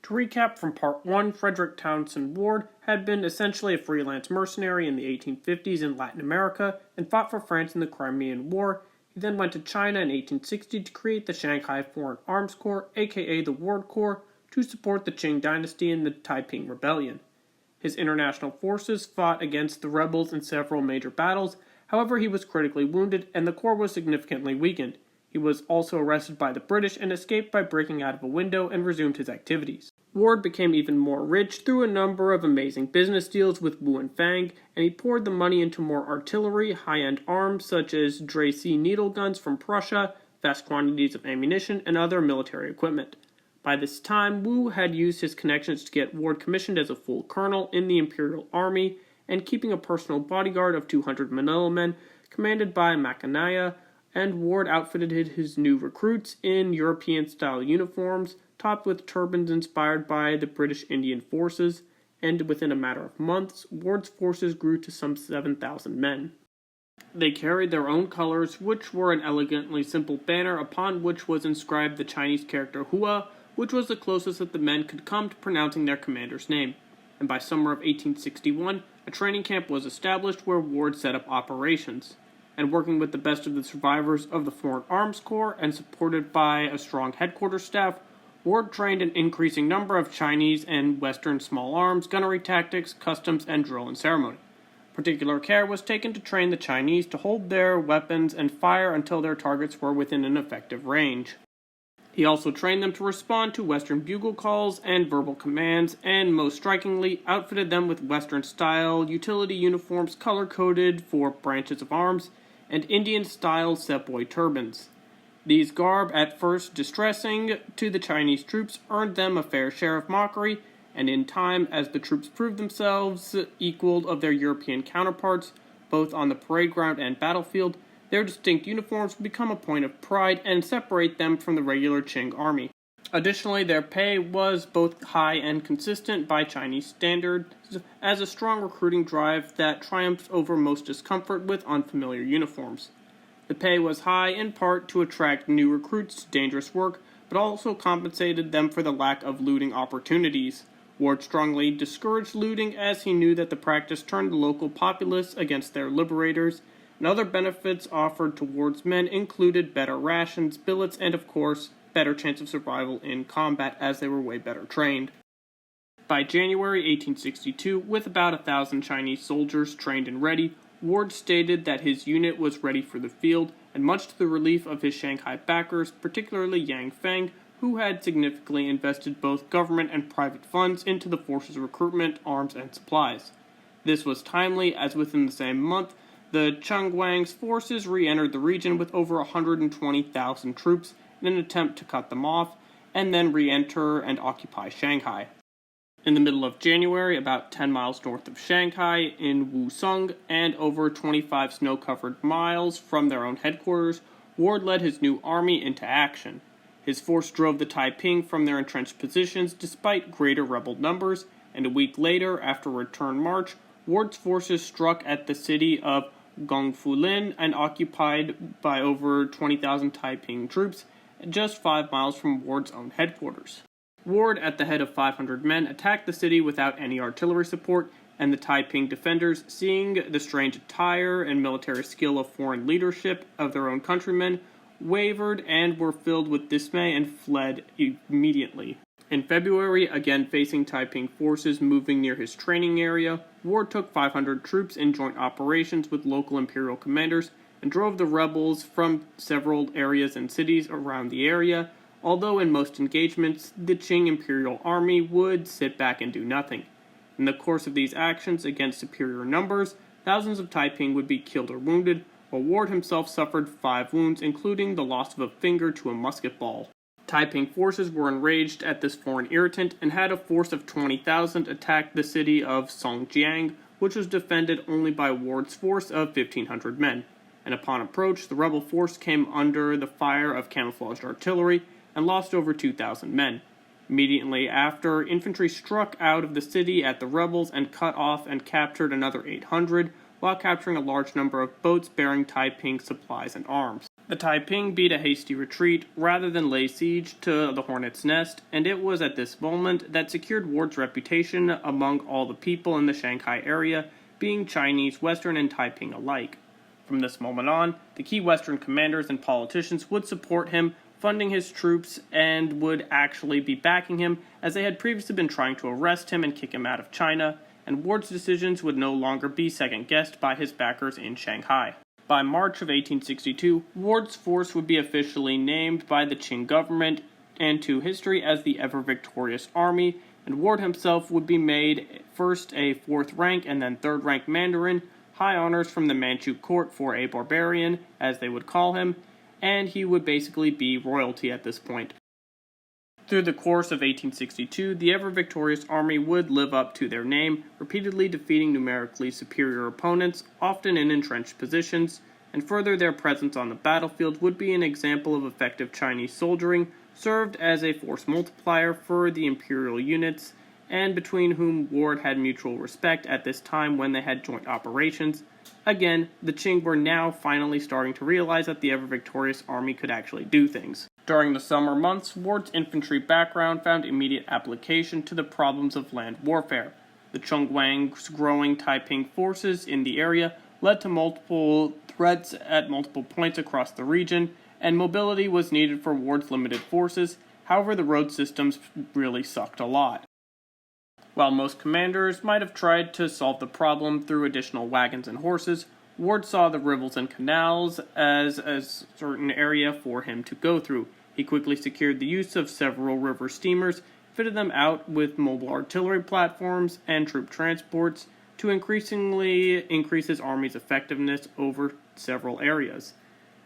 To recap from Part 1, Frederick Townsend Ward had been essentially a freelance mercenary in the 1850s in Latin America and fought for France in the Crimean War. He then went to China in 1860 to create the Shanghai Foreign Arms Corps, aka the Ward Corps, to support the Qing dynasty in the Taiping Rebellion. His international forces fought against the rebels in several major battles. However, he was critically wounded and the corps was significantly weakened. He was also arrested by the British and escaped by breaking out of a window and resumed his activities. Ward became even more rich through a number of amazing business deals with Wu and Fang, and he poured the money into more artillery, high-end arms such as Dreyse needle guns from Prussia, vast quantities of ammunition, and other military equipment. By this time, Wu had used his connections to get Ward commissioned as a full colonel in the Imperial Army, and keeping a personal bodyguard of 200 Manila men, commanded by Makanaya, and Ward outfitted his new recruits in European-style uniforms, topped with turbans inspired by the British Indian forces, and within a matter of months, Ward's forces grew to some 7,000 men. They carried their own colors, which were an elegantly simple banner upon which was inscribed the Chinese character Hua, which was the closest that the men could come to pronouncing their commander's name. And by summer of 1861, a training camp was established where Ward set up operations. And working with the best of the survivors of the Foreign Arms Corps and supported by a strong headquarters staff, Ward trained an increasing number of Chinese and Western small arms, gunnery tactics, customs, and drill and ceremony. Particular care was taken to train the Chinese to hold their weapons and fire until their targets were within an effective range. He also trained them to respond to Western bugle calls and verbal commands, and most strikingly, outfitted them with Western-style utility uniforms color-coded for branches of arms, and Indian-style sepoy turbans. These garb, at first distressing to the Chinese troops, earned them a fair share of mockery, and in time, as the troops proved themselves equal of their European counterparts, both on the parade ground and battlefield, their distinct uniforms would become a point of pride and separate them from the regular Qing army. Additionally, their pay was both high and consistent by Chinese standards, as a strong recruiting drive that triumphed over most discomfort with unfamiliar uniforms. The pay was high in part to attract new recruits to dangerous work, but also compensated them for the lack of looting opportunities. Ward strongly discouraged looting as he knew that the practice turned the local populace against their liberators, and other benefits offered to Ward's men included better rations, billets, and of course, better chance of survival in combat as they were way better trained. By January 1862, with about 1,000 Chinese soldiers trained and ready, Ward stated that his unit was ready for the field, and much to the relief of his Shanghai backers, particularly Yang Feng, who had significantly invested both government and private funds into the force's recruitment, arms, and supplies. This was timely, as within the same month, the Chengguang's forces re-entered the region with over 120,000 troops in an attempt to cut them off, and then re-enter and occupy Shanghai. In the middle of January, about 10 miles north of Shanghai, in Wusong, and over 25 snow-covered miles from their own headquarters, Ward led his new army into action. His force drove the Taiping from their entrenched positions despite greater rebel numbers, and a week later, after a return march, Ward's forces struck at the city of Gongfulin and occupied by over 20,000 Taiping troops, just 5 miles from Ward's own headquarters. Ward, at the head of 500 men, attacked the city without any artillery support, and the Taiping defenders, seeing the strange attire and military skill of foreign leadership of their own countrymen, wavered and were filled with dismay and fled immediately. In February, again facing Taiping forces moving near his training area, Ward took 500 troops in joint operations with local imperial commanders and drove the rebels from several areas and cities around the area, although in most engagements, the Qing Imperial Army would sit back and do nothing. In the course of these actions against superior numbers, thousands of Taiping would be killed or wounded, while Ward himself suffered 5 wounds, including the loss of a finger to a musket ball. Taiping forces were enraged at this foreign irritant and had a force of 20,000 attack the city of Songjiang, which was defended only by Ward's force of 1,500 men. And upon approach, the rebel force came under the fire of camouflaged artillery and lost over 2,000 men. Immediately after, infantry struck out of the city at the rebels and cut off and captured another 800, while capturing a large number of boats bearing Taiping supplies and arms. The Taiping beat a hasty retreat rather than lay siege to the Hornet's Nest, and it was at this moment that secured Ward's reputation among all the people in the Shanghai area, being Chinese, Western, and Taiping alike. From this moment on, the key Western commanders and politicians would support him, funding his troops, and would actually be backing him, as they had previously been trying to arrest him and kick him out of China, and Ward's decisions would no longer be second-guessed by his backers in Shanghai. By March of 1862, Ward's force would be officially named by the Qing government and to history as the ever-victorious army, and Ward himself would be made first a fourth rank and then third rank mandarin, high honors from the Manchu court for a barbarian, as they would call him, and he would basically be royalty at this point. Through the course of 1862, the ever-victorious army would live up to their name, repeatedly defeating numerically superior opponents, often in entrenched positions, and further their presence on the battlefield would be an example of effective Chinese soldiering, served as a force multiplier for the imperial units, and between whom Ward had mutual respect at this time when they had joint operations. Again, the Qing were now finally starting to realize that the ever-victorious army could actually do things. During the summer months, Ward's infantry background found immediate application to the problems of land warfare. The Chongwang's growing Taiping forces in the area led to multiple threats at multiple points across the region, and mobility was needed for Ward's limited forces. However, the road systems really sucked a lot. While most commanders might have tried to solve the problem through additional wagons and horses, Ward saw the rivers and canals as a certain area for him to go through. He quickly secured the use of several river steamers, fitted them out with mobile artillery platforms and troop transports to increasingly increase his army's effectiveness over several areas.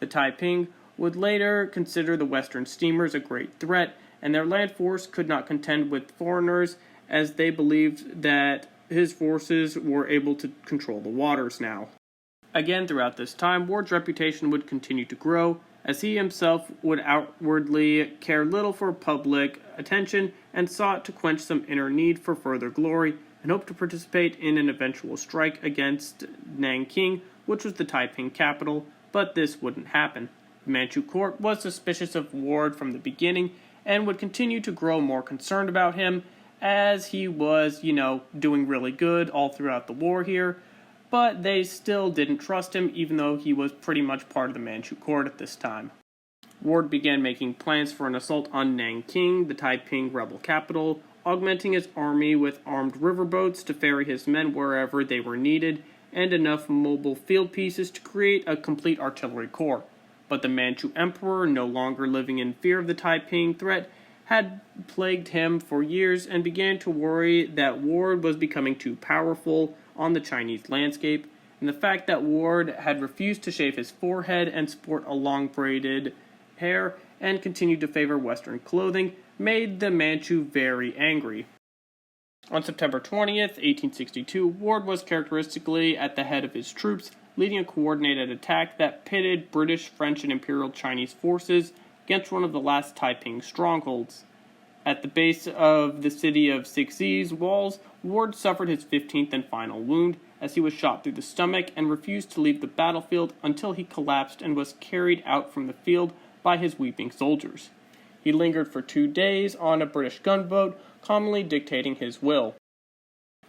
The Taiping would later consider the Western steamers a great threat, and their land force could not contend with foreigners, as they believed that his forces were able to control the waters now. Again, throughout this time, Ward's reputation would continue to grow, as he himself would outwardly care little for public attention and sought to quench some inner need for further glory, and hoped to participate in an eventual strike against Nanking, which was the Taiping capital, but this wouldn't happen. The Manchu court was suspicious of Ward from the beginning, and would continue to grow more concerned about him, as he was, doing really good all throughout the war here, but they still didn't trust him, even though he was pretty much part of the Manchu court at this time. Ward began making plans for an assault on Nanking, the Taiping rebel capital, augmenting his army with armed riverboats to ferry his men wherever they were needed, and enough mobile field pieces to create a complete artillery corps. But the Manchu emperor, no longer living in fear of the Taiping threat, had plagued him for years and began to worry that Ward was becoming too powerful on the Chinese landscape, and the fact that Ward had refused to shave his forehead and sport a long braided hair and continued to favor Western clothing made the Manchu very angry. On September 20th, 1862, Ward was characteristically at the head of his troops, leading a coordinated attack that pitted British, French, and Imperial Chinese forces against one of the last Taiping strongholds. At the base of the city of Sixi's walls, Ward suffered his 15th and final wound, as he was shot through the stomach and refused to leave the battlefield until he collapsed and was carried out from the field by his weeping soldiers. He lingered for 2 days on a British gunboat, calmly dictating his will.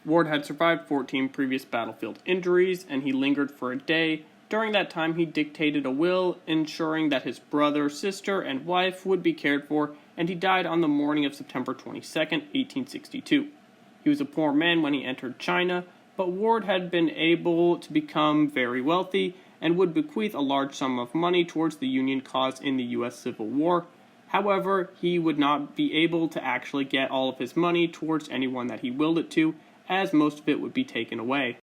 Ward had survived 14 previous battlefield injuries, and he lingered for a day. During that time, he dictated a will, ensuring that his brother, sister, and wife would be cared for, and he died on the morning of September 22, 1862. He was a poor man when he entered China, but Ward had been able to become very wealthy and would bequeath a large sum of money towards the Union cause in the U.S. Civil War. However, he would not be able to actually get all of his money towards anyone that he willed it to, as most of it would be taken away.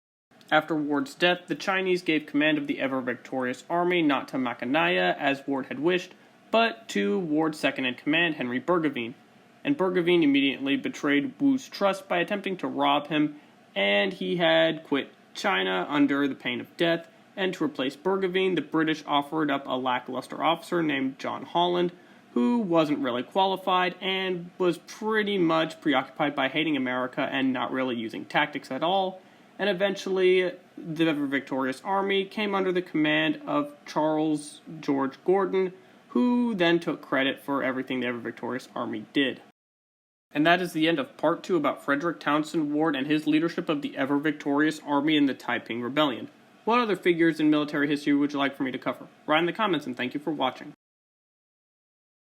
After Ward's death, the Chinese gave command of the ever-victorious army not to Makanaya, as Ward had wished, but to Ward's second-in-command, Henry Burgoyne. And Burgoyne immediately betrayed Wu's trust by attempting to rob him, and he had quit China under the pain of death, and to replace Burgoyne, the British offered up a lackluster officer named John Holland, who wasn't really qualified and was pretty much preoccupied by hating America and not really using tactics at all, and eventually the ever victorious army came under the command of Charles George Gordon, who then took credit for everything the ever victorious army did. And that is the end of part 2 about Frederick Townsend Ward and his leadership of the ever victorious army in the Taiping Rebellion. What other figures in military history would you like for me to cover? Write in the comments, and thank you for watching.